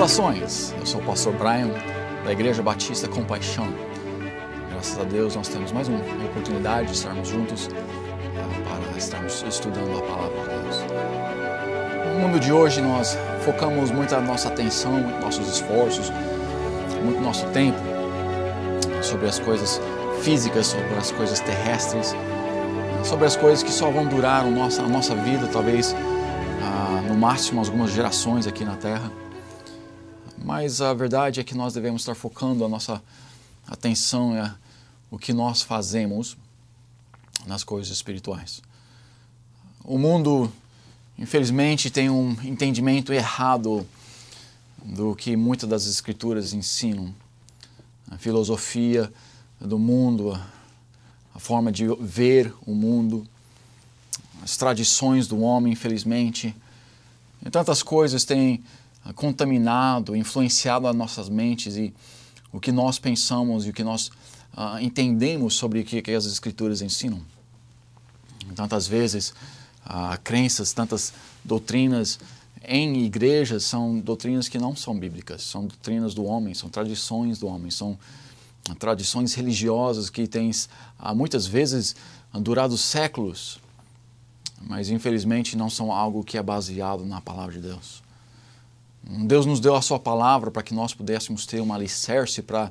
Saudações, eu sou o pastor Brian, da Igreja Batista Compaixão. Graças a Deus nós temos mais uma oportunidade de estarmos juntos para estarmos estudando a Palavra de Deus. No mundo de hoje nós focamos muito a nossa atenção, muito nossos esforços, muito nosso tempo sobre as coisas físicas, sobre as coisas terrestres, sobre as coisas que só vão durar a nossa vida, talvez no máximo algumas gerações aqui na Terra. Mas a verdade é que nós devemos estar focando a nossa atenção e o que nós fazemos nas coisas espirituais. O mundo, infelizmente, tem um entendimento errado do que muitas das Escrituras ensinam. A filosofia do mundo, a forma de ver o mundo, as tradições do homem, infelizmente. E tantas coisas têm contaminado, influenciado as nossas mentes e o que nós pensamos e o que nós entendemos sobre o que as Escrituras ensinam. Tantas vezes, crenças, tantas doutrinas em igrejas são doutrinas que não são bíblicas, são doutrinas do homem, são tradições do homem, são tradições religiosas que têm muitas vezes durado séculos, mas infelizmente não são algo que é baseado na Palavra de Deus. Deus nos deu a sua palavra para que nós pudéssemos ter um alicerce, para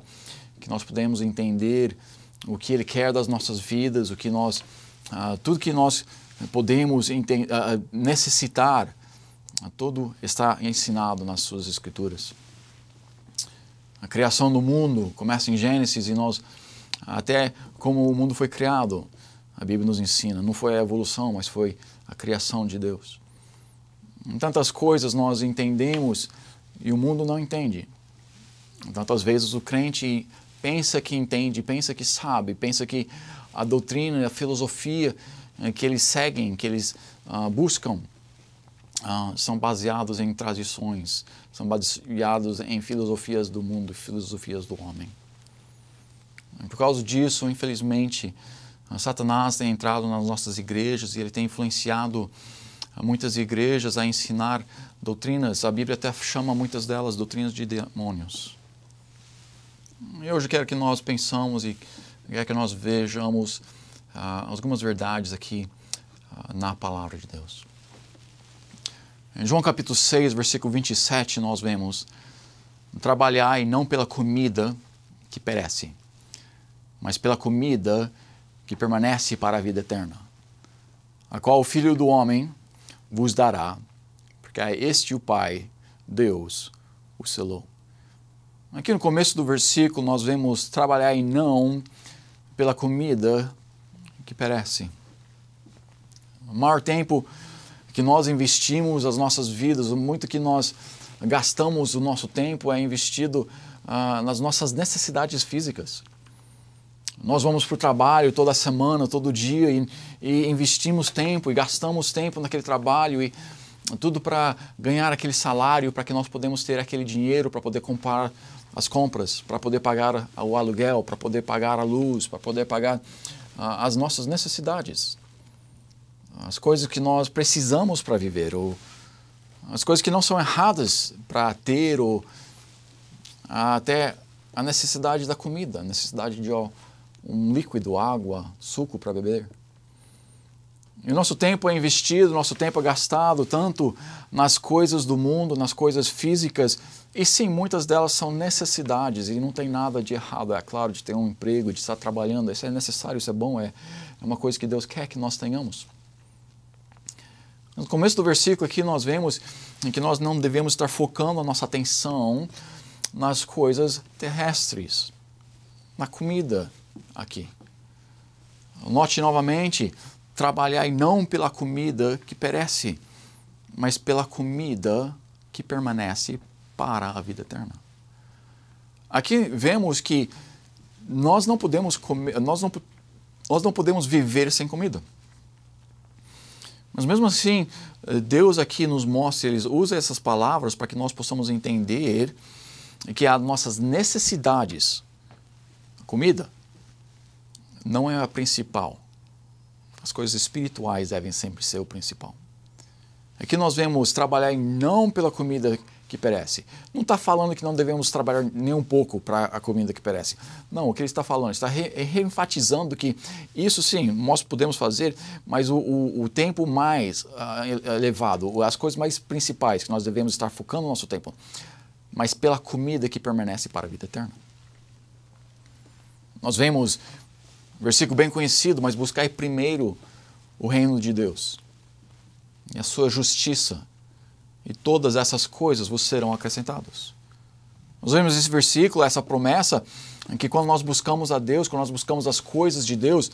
que nós pudéssemos entender o que Ele quer das nossas vidas, o que nós, tudo que nós podemos necessitar, tudo está ensinado nas suas Escrituras. A criação do mundo começa em Gênesis e nós, até como o mundo foi criado, a Bíblia nos ensina. Não foi a evolução, mas foi a criação de Deus. Em tantas coisas nós entendemos e o mundo não entende. Tantas vezes o crente pensa que entende, pensa que sabe, pensa que a doutrina, a filosofia que eles seguem, que eles buscam, são baseados em tradições, são baseados em filosofias do mundo, filosofias do homem. E por causa disso, infelizmente, Satanás tem entrado nas nossas igrejas e ele tem influenciado muitas igrejas a ensinar doutrinas, a Bíblia até chama muitas delas doutrinas de demônios. E hoje eu quero que nós pensamos e quero que nós vejamos algumas verdades aqui na Palavra de Deus. Em João capítulo 6, versículo 27, nós vemos: trabalhai não pela comida que perece, mas pela comida que permanece para a vida eterna, a qual o Filho do Homem vos dará, porque a este o Pai, Deus, o selou. Aqui no começo do versículo nós vemos trabalhar e não pela comida que perece. O maior tempo que nós investimos as nossas vidas, muito que nós gastamos o nosso tempo é investido nas nossas necessidades físicas. Nós vamos para o trabalho toda semana, todo dia e investimos tempo e gastamos tempo naquele trabalho e tudo para ganhar aquele salário, para que nós podemos ter aquele dinheiro para poder comprar as compras, para poder pagar o aluguel, para poder pagar a luz, para poder pagar as nossas necessidades. As coisas que nós precisamos para viver, ou as coisas que não são erradas para ter, ou até a necessidade da comida, a necessidade de um líquido, água, suco para beber. E o nosso tempo é investido, o nosso tempo é gastado tanto nas coisas do mundo, nas coisas físicas, e sim, muitas delas são necessidades, e não tem nada de errado, é claro, de ter um emprego, de estar trabalhando, isso é necessário, isso é bom, é uma coisa que Deus quer que nós tenhamos. No começo do versículo aqui nós vemos que nós não devemos estar focando a nossa atenção nas coisas terrestres, na comida aqui. Note novamente, trabalhai não pela comida que perece, mas pela comida que permanece para a vida eterna. Aqui vemos que nós não podemos comer, nós não podemos viver sem comida. Mas mesmo assim, Deus aqui nos mostra, Ele usa essas palavras para que nós possamos entender que as nossas necessidades, a comida, não é a principal. As coisas espirituais devem sempre ser o principal. Aqui nós vemos trabalhar não pela comida que perece. Não está falando que não devemos trabalhar nem um pouco para a comida que perece. Não, o que ele está falando, está reenfatizando que isso sim, nós podemos fazer, mas o tempo mais elevado, as coisas mais principais que nós devemos estar focando no nosso tempo, mas pela comida que permanece para a vida eterna. Nós vemos, versículo bem conhecido, mas buscai primeiro o reino de Deus e a sua justiça, e todas essas coisas vos serão acrescentadas. Nós vemos esse versículo, essa promessa, em que quando nós buscamos a Deus, quando nós buscamos as coisas de Deus,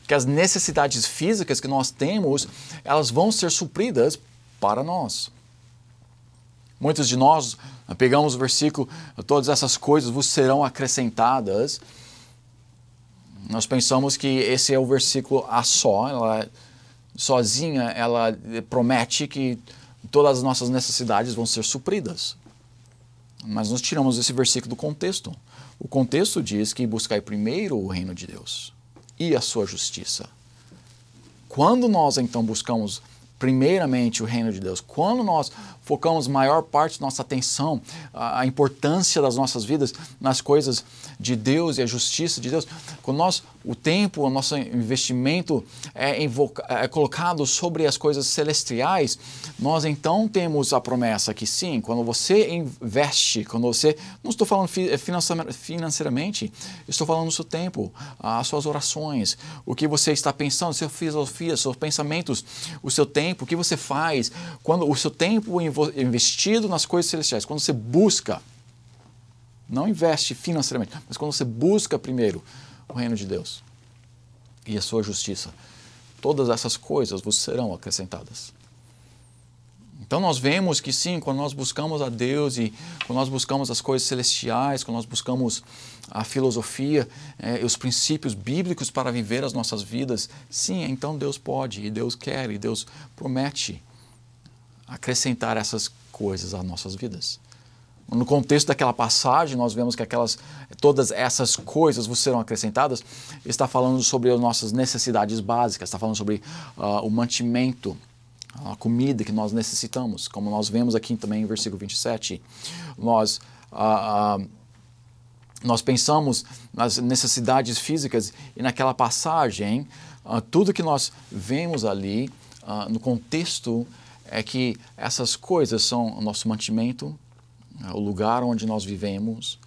que as necessidades físicas que nós temos, elas vão ser supridas para nós. Muitos de nós pegamos o versículo, todas essas coisas vos serão acrescentadas. Nós pensamos que esse é o versículo a só, ela sozinha, ela promete que todas as nossas necessidades vão ser supridas. Mas nós tiramos esse versículo do contexto. O contexto diz que buscai primeiro o reino de Deus e a sua justiça. Quando nós então buscamos primeiramente o reino de Deus, quando nós focamos maior parte da nossa atenção, a importância das nossas vidas nas coisas de Deus e a justiça de Deus, quando o tempo, o nosso investimento é colocado sobre as coisas celestiais, nós então temos a promessa que sim, quando você investe, quando você, não estou falando financeiramente, estou falando no seu tempo, as suas orações, o que você está pensando, sua filosofia, seus pensamentos, o seu tempo, o que você faz, quando o seu tempo investido nas coisas celestiais, quando você busca, não investe financeiramente, mas quando você busca primeiro o reino de Deus e a sua justiça, todas essas coisas vos serão acrescentadas. Então nós vemos que sim, quando nós buscamos a Deus e quando nós buscamos as coisas celestiais, quando nós buscamos a filosofia e os princípios bíblicos para viver as nossas vidas, sim, então Deus pode e Deus quer e Deus promete acrescentar essas coisas às nossas vidas. No contexto daquela passagem, nós vemos que todas essas coisas vos serão acrescentadas, está falando sobre as nossas necessidades básicas, está falando sobre o mantimento, a comida que nós necessitamos. Como nós vemos aqui também em versículo 27, nós pensamos nas necessidades físicas e naquela passagem, tudo que nós vemos ali no contexto é que essas coisas são o nosso mantimento, o lugar onde nós vivemos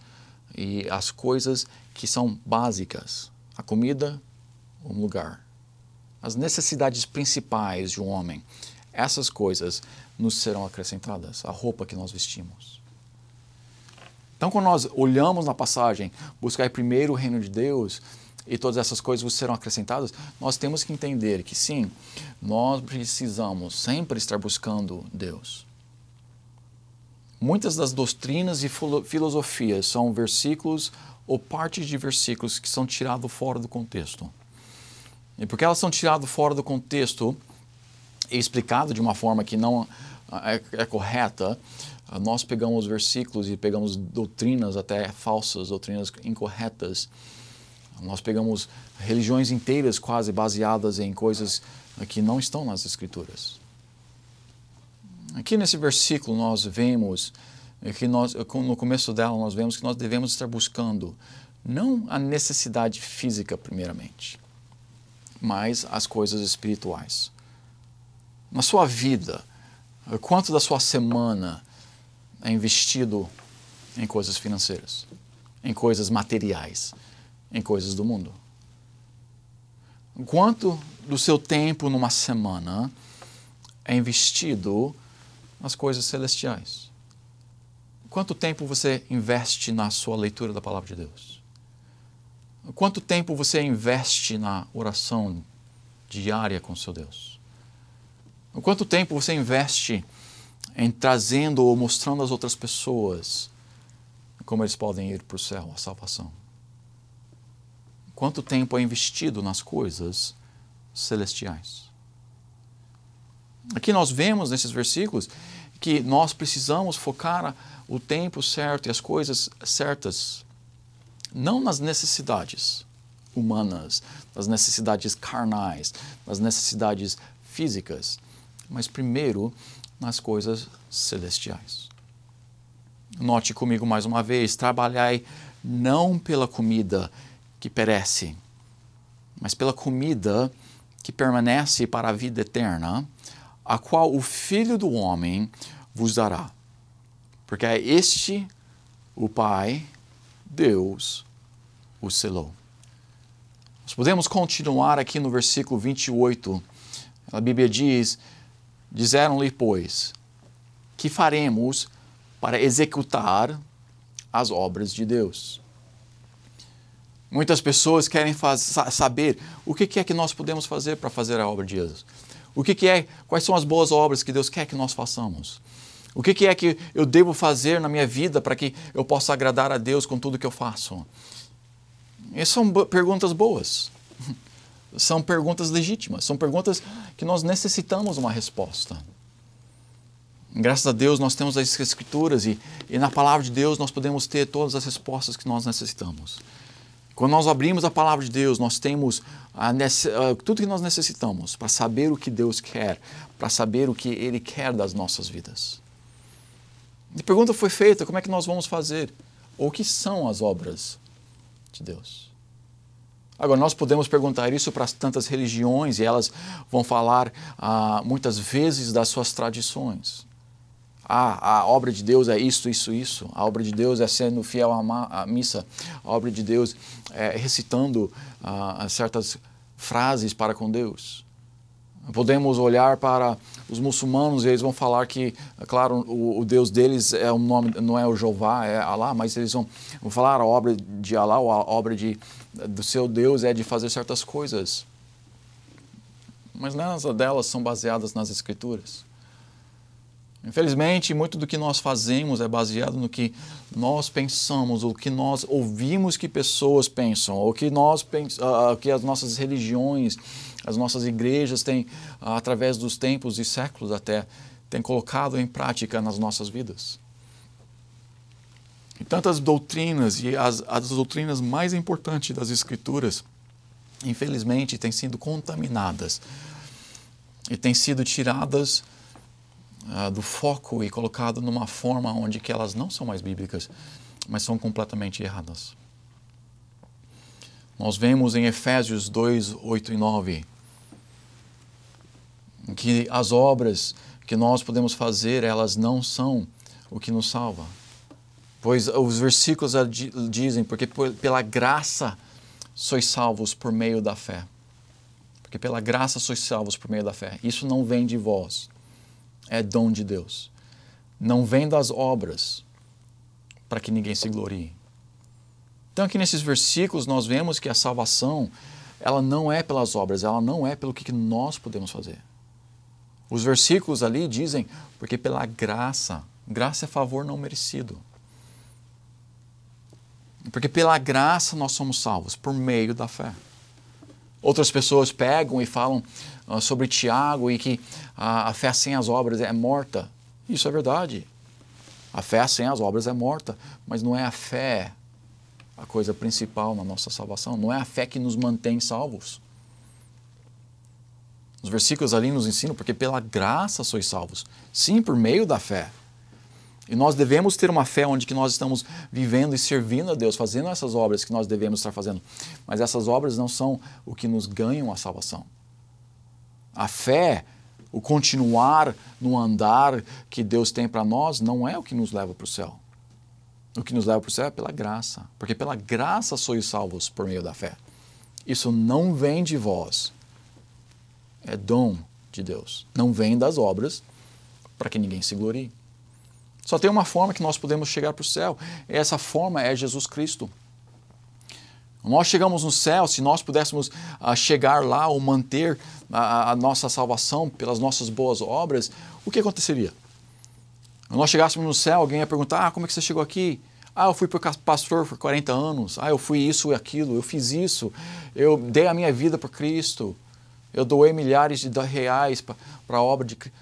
e as coisas que são básicas, a comida, um lugar. As necessidades principais de um homem, essas coisas nos serão acrescentadas, a roupa que nós vestimos. Então, quando nós olhamos na passagem, buscar primeiro o reino de Deus e todas essas coisas vos serão acrescentadas, nós temos que entender que sim, nós precisamos sempre estar buscando Deus. Muitas das doutrinas e filosofias são versículos ou partes de versículos que são tirados fora do contexto. E porque elas são tiradas fora do contexto e explicado de uma forma que não é correta, nós pegamos versículos e pegamos doutrinas até falsas, doutrinas incorretas. Nós pegamos religiões inteiras quase baseadas em coisas que não estão nas Escrituras. Aqui nesse versículo nós vemos que no começo dela nós vemos que nós devemos estar buscando não a necessidade física primeiramente, mas as coisas espirituais. Na sua vida, quanto da sua semana é investido em coisas financeiras, em coisas materiais, em coisas do mundo? Quanto do seu tempo numa semana é investido nas coisas celestiais? Quanto tempo você investe na sua leitura da Palavra de Deus? Quanto tempo você investe na oração diária com seu Deus? Quanto tempo você investe em trazendo ou mostrando às outras pessoas como eles podem ir para o céu, a salvação? Quanto tempo é investido nas coisas celestiais? Aqui nós vemos nesses versículos que nós precisamos focar o tempo certo e as coisas certas, não nas necessidades humanas, nas necessidades carnais, nas necessidades físicas, mas primeiro nas coisas celestiais. Note comigo mais uma vez, trabalhai não pela comida que perece, mas pela comida que permanece para a vida eterna, a qual o Filho do Homem vos dará. Porque é este o Pai, Deus, o selou. Nós podemos continuar aqui no versículo 28. A Bíblia diz, disseram-lhe, pois, que faremos para executar as obras de Deus. Muitas pessoas querem saber o que é que nós podemos fazer para fazer a obra de Deus. Quais são as boas obras que Deus quer que nós façamos. O que é que eu devo fazer na minha vida para que eu possa agradar a Deus com tudo que eu faço. Essas são perguntas boas. São perguntas legítimas. São perguntas que nós necessitamos uma resposta. Graças a Deus nós temos as Escrituras e na palavra de Deus nós podemos ter todas as respostas que nós necessitamos. Quando nós abrimos a palavra de Deus, nós temos tudo que nós necessitamos para saber o que Deus quer, para saber o que Ele quer das nossas vidas. A pergunta foi feita, como é que nós vamos fazer? Ou o que são as obras de Deus? Agora, nós podemos perguntar isso para tantas religiões e elas vão falar muitas vezes das suas tradições. A obra de Deus é isso, isso, isso. A obra de Deus é sendo fiel à missa. A obra de Deus é recitando certas frases para com Deus. Podemos olhar para os muçulmanos e eles vão falar que, claro, o Deus deles é um nome, não é o Jeová, é Allah, mas eles vão falar a obra de Allah, ou a obra do seu Deus é de fazer certas coisas. Mas nada delas são baseadas nas Escrituras. Infelizmente, muito do que nós fazemos é baseado no que nós pensamos, o que nós ouvimos que pessoas pensam, ou que as nossas religiões, as nossas igrejas têm, através dos tempos e séculos até, têm colocado em prática nas nossas vidas. E tantas doutrinas, e as doutrinas mais importantes das Escrituras, infelizmente, têm sido contaminadas e têm sido tiradas do foco e colocado numa forma onde que elas não são mais bíblicas, mas são completamente erradas. Nós vemos em Efésios 2, 8 e 9, que as obras que nós podemos fazer, elas não são o que nos salva. Pois os versículos dizem, porque pela graça sois salvos por meio da fé. Porque pela graça sois salvos por meio da fé. Isso não vem de vós. É dom de Deus. Não vem das obras para que ninguém se glorie. Então aqui nesses versículos nós vemos que a salvação, ela não é pelas obras, ela não é pelo que nós podemos fazer. Os versículos ali dizem, porque pela graça, graça é favor não merecido. Porque pela graça nós somos salvos, por meio da fé. Outras pessoas pegam e falam sobre Tiago e que a fé sem as obras é morta. Isso é verdade. A fé sem as obras é morta, mas não é a fé a coisa principal na nossa salvação. Não é a fé que nos mantém salvos. Os versículos ali nos ensinam, porque pela graça sois salvos. Sim, por meio da fé. E nós devemos ter uma fé onde que nós estamos vivendo e servindo a Deus, fazendo essas obras que nós devemos estar fazendo. Mas essas obras não são o que nos ganham a salvação. A fé, o continuar no andar que Deus tem para nós, não é o que nos leva para o céu. O que nos leva para o céu é pela graça. Porque pela graça sois salvos por meio da fé. Isso não vem de vós. É dom de Deus. Não vem das obras para que ninguém se glorie. Só tem uma forma que nós podemos chegar para o céu. E essa forma é Jesus Cristo. Nós chegamos no céu, se nós pudéssemos chegar lá ou manter a nossa salvação pelas nossas boas obras, o que aconteceria? Nós chegássemos no céu, alguém ia perguntar, como é que você chegou aqui? Eu fui pastor por 40 anos, eu fui isso e aquilo, eu fiz isso, eu dei a minha vida para Cristo, eu doei milhares de reais para a obra de Cristo.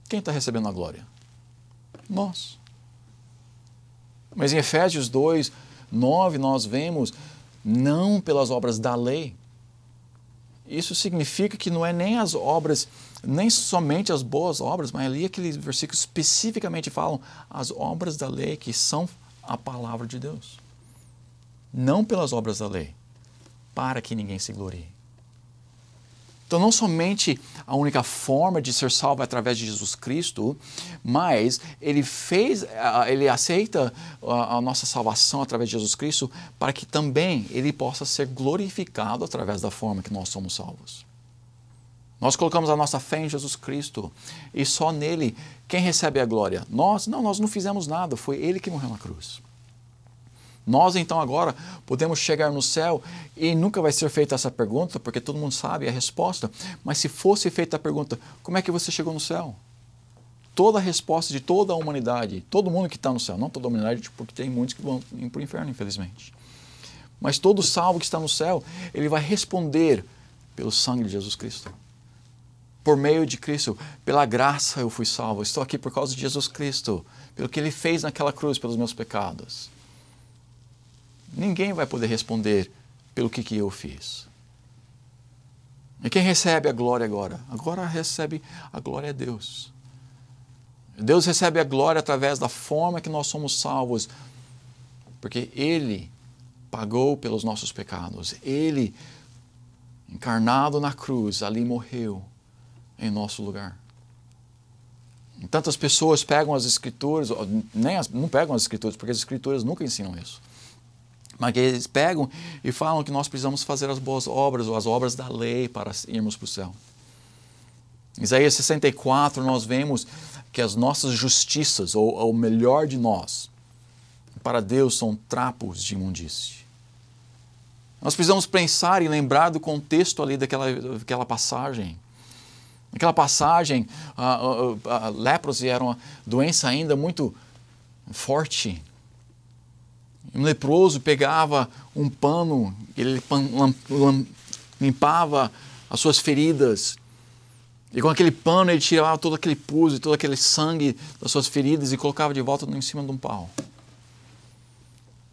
Quem está recebendo a glória? Nós. Mas em Efésios 2, 9, nós vemos, não pelas obras da lei, isso significa que não é nem as obras, nem somente as boas obras, mas ali aqueles versículos especificamente falam as obras da lei que são a palavra de Deus. Não pelas obras da lei, para que ninguém se glorie. Então, não somente a única forma de ser salvo é através de Jesus Cristo, mas ele aceita a nossa salvação através de Jesus Cristo para que também ele possa ser glorificado através da forma que nós somos salvos. Nós colocamos a nossa fé em Jesus Cristo e só nele quem recebe a glória? Nós não fizemos nada, foi ele que morreu na cruz. Nós, então, agora podemos chegar no céu e nunca vai ser feita essa pergunta, porque todo mundo sabe a resposta. Mas se fosse feita a pergunta, como é que você chegou no céu? Toda a resposta de toda a humanidade, todo mundo que está no céu, não toda a humanidade, porque tem muitos que vão para o inferno, infelizmente. Mas todo salvo que está no céu, ele vai responder pelo sangue de Jesus Cristo. Por meio de Cristo, pela graça eu fui salvo. Estou aqui por causa de Jesus Cristo, pelo que ele fez naquela cruz pelos meus pecados. Ninguém vai poder responder pelo que eu fiz. E quem recebe a glória agora? Agora recebe a glória a Deus. Deus recebe a glória através da forma que nós somos salvos, porque Ele pagou pelos nossos pecados. Ele, encarnado na cruz, ali morreu em nosso lugar. E tantas pessoas pegam as Escrituras, não pegam as Escrituras, porque as Escrituras nunca ensinam isso. Mas eles pegam e falam que nós precisamos fazer as boas obras, ou as obras da lei para irmos para o céu. Em Isaías 64 nós vemos que as nossas justiças, ou o melhor de nós, para Deus são trapos de imundície. Nós precisamos pensar e lembrar do contexto ali daquela passagem. Naquela passagem, a leprose era uma doença ainda muito forte. Um leproso pegava um pano, ele limpava as suas feridas. E com aquele pano ele tirava todo aquele pus e todo aquele sangue das suas feridas e colocava de volta em cima de um pau.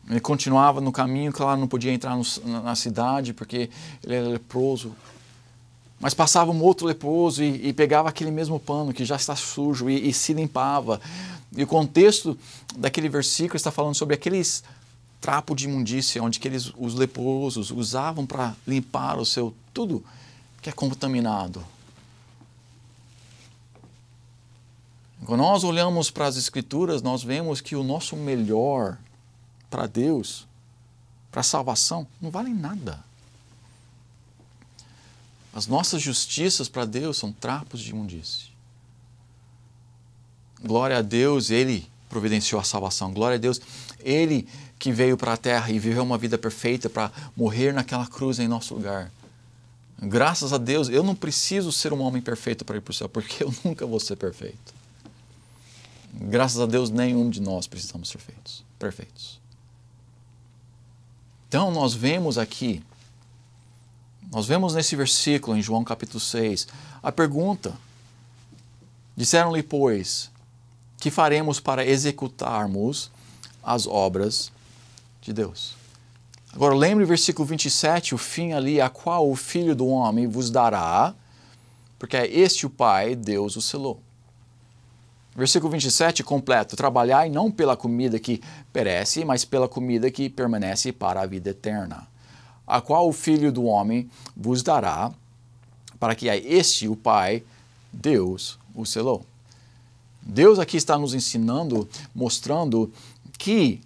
Ele continuava no caminho, claro, não podia entrar na cidade porque ele era leproso. Mas passava um outro leproso e pegava aquele mesmo pano que já está sujo e se limpava. E o contexto daquele versículo está falando sobre aqueles trapos de imundícia, onde os leprosos usavam para limpar o seu tudo que é contaminado. Quando nós olhamos para as Escrituras, nós vemos que o nosso melhor para Deus, para a salvação, não vale nada. As nossas justiças para Deus são trapos de imundície. Glória a Deus, Ele providenciou a salvação. Glória a Deus, Ele que veio para a terra e viveu uma vida perfeita para morrer naquela cruz em nosso lugar. Graças a Deus, eu não preciso ser um homem perfeito para ir para o céu, porque eu nunca vou ser perfeito. Graças a Deus, nenhum de nós precisamos ser perfeitos. Então, nós vemos aqui, nós vemos nesse versículo, em João capítulo 6, a pergunta. Disseram-lhe, pois, que faremos para executarmos as obras de Deus? Agora, lembre o versículo 27, o fim ali, a qual o Filho do Homem vos dará, porque é este o Pai, Deus o selou. Versículo 27, completo. Trabalhai não pela comida que perece, mas pela comida que permanece para a vida eterna, a qual o Filho do Homem vos dará, para que é este o Pai, Deus o selou. Deus aqui está nos ensinando, mostrando que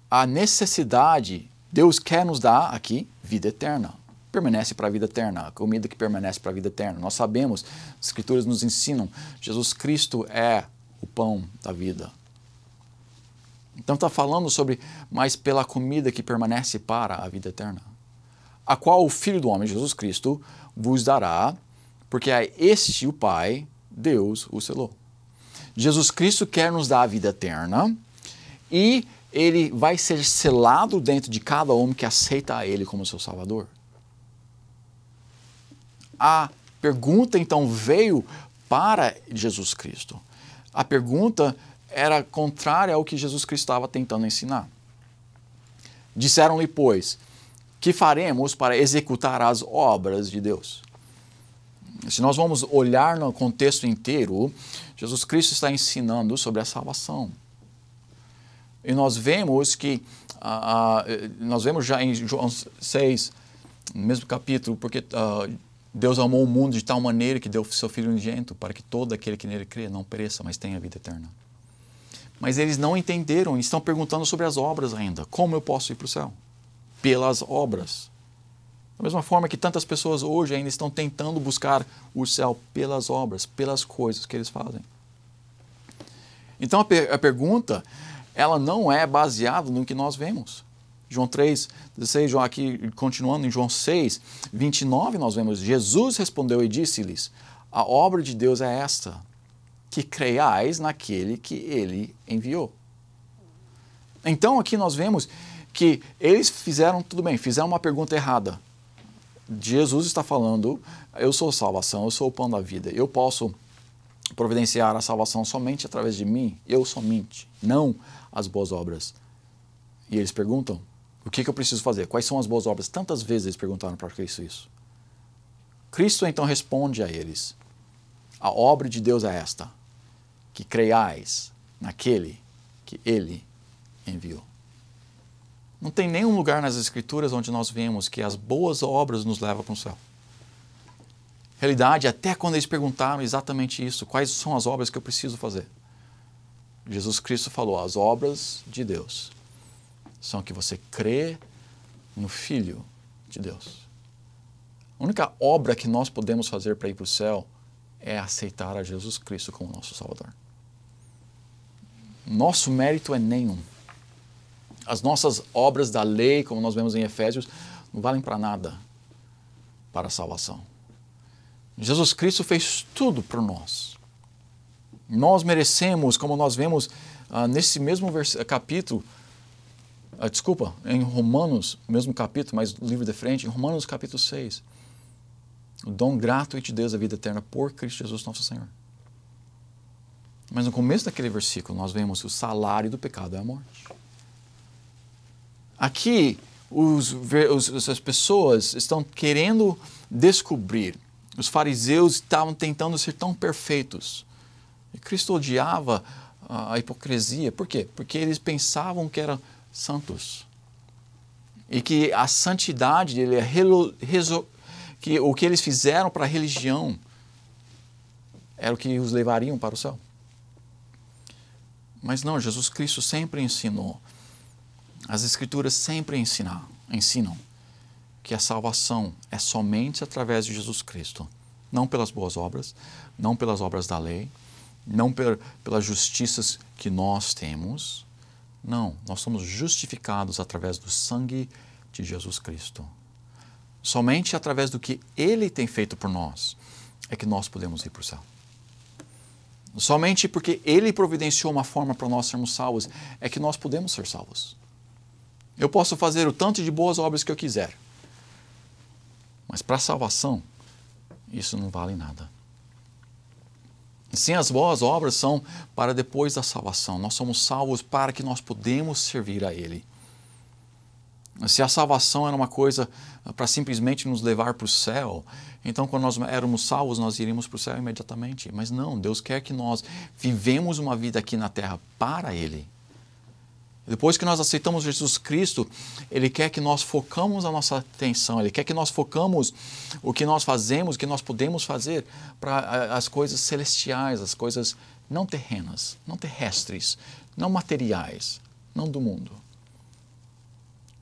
a necessidade, Deus quer nos dar aqui vida eterna. Permanece para a vida eterna, a comida que permanece para a vida eterna. Nós sabemos, as Escrituras nos ensinam, Jesus Cristo é o pão da vida. Então está falando sobre, mas pela comida que permanece para a vida eterna, a qual o Filho do Homem, Jesus Cristo, vos dará, porque é este o Pai, Deus o selou. Jesus Cristo quer nos dar a vida eterna e Ele vai ser selado dentro de cada homem que aceita a Ele como seu Salvador. A pergunta, então, veio para Jesus Cristo. A pergunta era contrária ao que Jesus Cristo estava tentando ensinar. Disseram-lhe, pois, que faremos para executar as obras de Deus. Se nós vamos olhar no contexto inteiro, Jesus Cristo está ensinando sobre a salvação. E nós vemos que, nós vemos já em João 6, no mesmo capítulo, porque Deus amou o mundo de tal maneira que deu seu Filho unigênito para que todo aquele que nele crê não pereça, mas tenha vida eterna. Mas eles não entenderam e estão perguntando sobre as obras ainda. Como eu posso ir para o céu? Pelas obras. Da mesma forma que tantas pessoas hoje ainda estão tentando buscar o céu pelas obras, pelas coisas que eles fazem. Então a pergunta, ela não é baseada no que nós vemos. João 3, 16, aqui continuando em João 6, 29, nós vemos, Jesus respondeu e disse-lhes, a obra de Deus é esta, que creiais naquele que ele enviou. Então aqui nós vemos que eles fizeram, tudo bem, fizeram uma pergunta errada. Jesus está falando, eu sou a salvação, eu sou o pão da vida, eu posso providenciar a salvação somente através de mim, eu somente, não as boas obras. E eles perguntam, o que eu preciso fazer? Quais são as boas obras? Tantas vezes eles perguntaram para Cristo isso. Cristo então responde a eles, a obra de Deus é esta, que creiais naquele que ele enviou. Não tem nenhum lugar nas Escrituras onde nós vemos que as boas obras nos levam para o céu. Na realidade, até quando eles perguntaram exatamente isso, quais são as obras que eu preciso fazer? Jesus Cristo falou, as obras de Deus são que você crê no Filho de Deus. A única obra que nós podemos fazer para ir para o céu é aceitar a Jesus Cristo como nosso Salvador. Nosso mérito é nenhum. As nossas obras da lei, como nós vemos em Efésios, não valem para nada para a salvação. Jesus Cristo fez tudo por nós. Nós merecemos, como nós vemos nesse mesmo capítulo, em Romanos, mesmo capítulo, mas o livro de frente, em Romanos capítulo 6, o dom gratuito de Deus, a vida eterna por Cristo Jesus nosso Senhor. Mas no começo daquele versículo nós vemos que o salário do pecado é a morte. Aqui as pessoas estão querendo descobrir. Os fariseus estavam tentando ser tão perfeitos. E Cristo odiava a hipocrisia. Por quê? Porque eles pensavam que eram santos. E que a santidade dele, que o que eles fizeram para a religião era o que os levariam para o céu. Mas não, Jesus Cristo sempre ensinou. As Escrituras sempre ensinam que a salvação é somente através de Jesus Cristo. Não pelas boas obras, não pelas obras da lei, não pelas justiças que nós temos. Não, nós somos justificados através do sangue de Jesus Cristo. Somente através do que Ele tem feito por nós é que nós podemos ir para o céu. Somente porque Ele providenciou uma forma para nós sermos salvos é que nós podemos ser salvos. Eu posso fazer o tanto de boas obras que eu quiser, mas para a salvação, isso não vale nada. Sim, as boas obras são para depois da salvação. Nós somos salvos para que nós podemos servir a Ele. Se a salvação era uma coisa para simplesmente nos levar para o céu, então quando nós éramos salvos, nós iríamos para o céu imediatamente. Mas não, Deus quer que nós vivemos uma vida aqui na terra para Ele. Depois que nós aceitamos Jesus Cristo, Ele quer que nós focamos a nossa atenção, Ele quer que nós focamos o que nós fazemos, o que nós podemos fazer para as coisas celestiais, as coisas não terrenas, não terrestres, não materiais, não do mundo.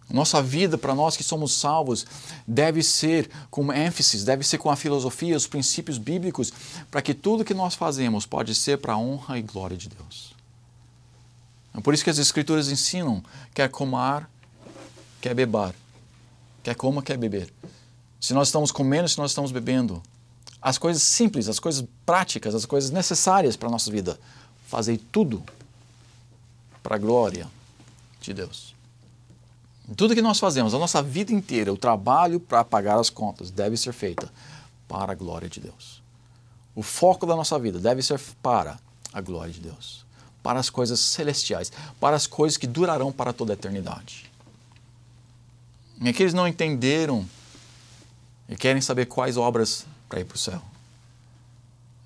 Nossa vida, para nós que somos salvos, deve ser com ênfase, deve ser com a filosofia, os princípios bíblicos, para que tudo que nós fazemos pode ser para a honra e glória de Deus. É por isso que as Escrituras ensinam, quer comer, quer beber. Quer coma, quer beber. Se nós estamos comendo, se nós estamos bebendo. As coisas simples, as coisas práticas, as coisas necessárias para a nossa vida. Fazei tudo para a glória de Deus. Tudo que nós fazemos, a nossa vida inteira, o trabalho para pagar as contas, deve ser feita para a glória de Deus. O foco da nossa vida deve ser para a glória de Deus. Para as coisas celestiais, para as coisas que durarão para toda a eternidade. É que eles não entenderam e querem saber quais obras para ir para o céu.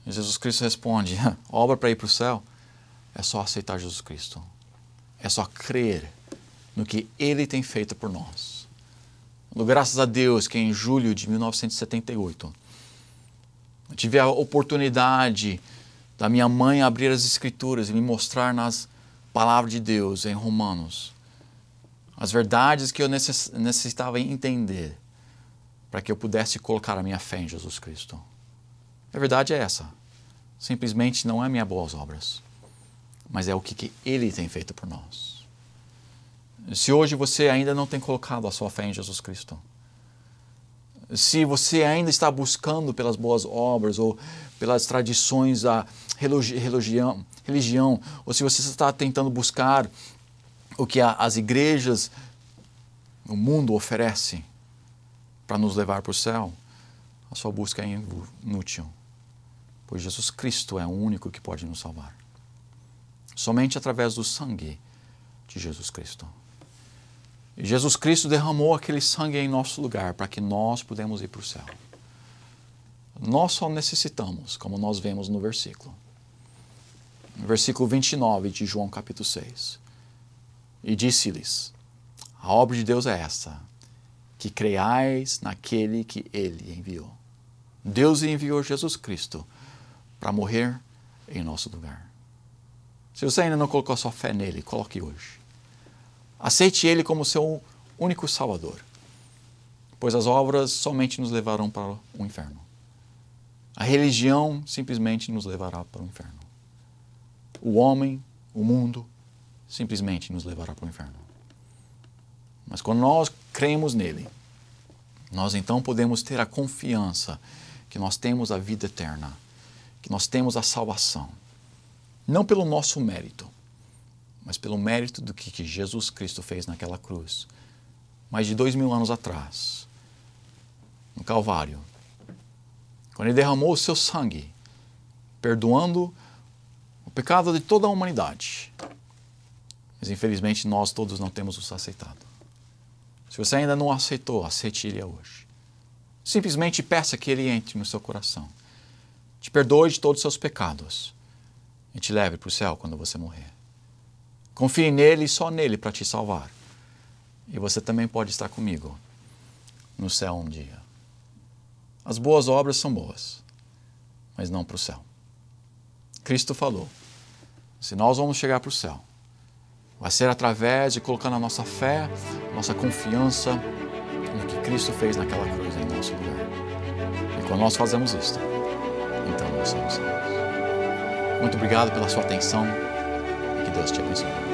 E Jesus Cristo responde, obra para ir para o céu é só aceitar Jesus Cristo. É só crer no que Ele tem feito por nós. Graças a Deus que em julho de 1978, eu tive a oportunidade da minha mãe abrir as Escrituras e me mostrar nas palavras de Deus em Romanos as verdades que eu necessitava entender para que eu pudesse colocar a minha fé em Jesus Cristo. A verdade é essa. Simplesmente não é minhas boas obras, mas é o que Ele tem feito por nós. Se hoje você ainda não tem colocado a sua fé em Jesus Cristo, se você ainda está buscando pelas boas obras ou pelas tradições da religião, ou se você está tentando buscar o que as igrejas, o mundo oferece para nos levar para o céu, a sua busca é inútil, pois Jesus Cristo é o único que pode nos salvar. Somente através do sangue de Jesus Cristo. E Jesus Cristo derramou aquele sangue em nosso lugar para que nós pudéssemos ir para o céu. Nós só necessitamos, como nós vemos no versículo. No versículo 29 de João capítulo 6. E disse-lhes, a obra de Deus é esta, que creiais naquele que Ele enviou. Deus enviou Jesus Cristo para morrer em nosso lugar. Se você ainda não colocou a sua fé nele, coloque hoje. Aceite Ele como seu único Salvador, pois as obras somente nos levarão para o inferno. A religião simplesmente nos levará para o inferno. O homem, o mundo, simplesmente nos levará para o inferno. Mas quando nós cremos nele, nós então podemos ter a confiança que nós temos a vida eterna, que nós temos a salvação. Não pelo nosso mérito, mas pelo mérito do que Jesus Cristo fez naquela cruz, mais de 2000 anos atrás, no Calvário, quando Ele derramou o seu sangue, perdoando o pecado de toda a humanidade. Mas infelizmente nós todos não temos o aceitado. Se você ainda não aceitou, aceite Ele hoje. Simplesmente peça que Ele entre no seu coração, te perdoe de todos os seus pecados e te leve para o céu quando você morrer. Confie nele e só nele para te salvar. E você também pode estar comigo no céu um dia. As boas obras são boas, mas não para o céu. Cristo falou, se nós vamos chegar para o céu, vai ser através de colocando a nossa fé, nossa confiança no que Cristo fez naquela cruz em nosso lugar. E quando nós fazemos isso, então nós somos salvos. Muito obrigado pela sua atenção e que Deus te abençoe.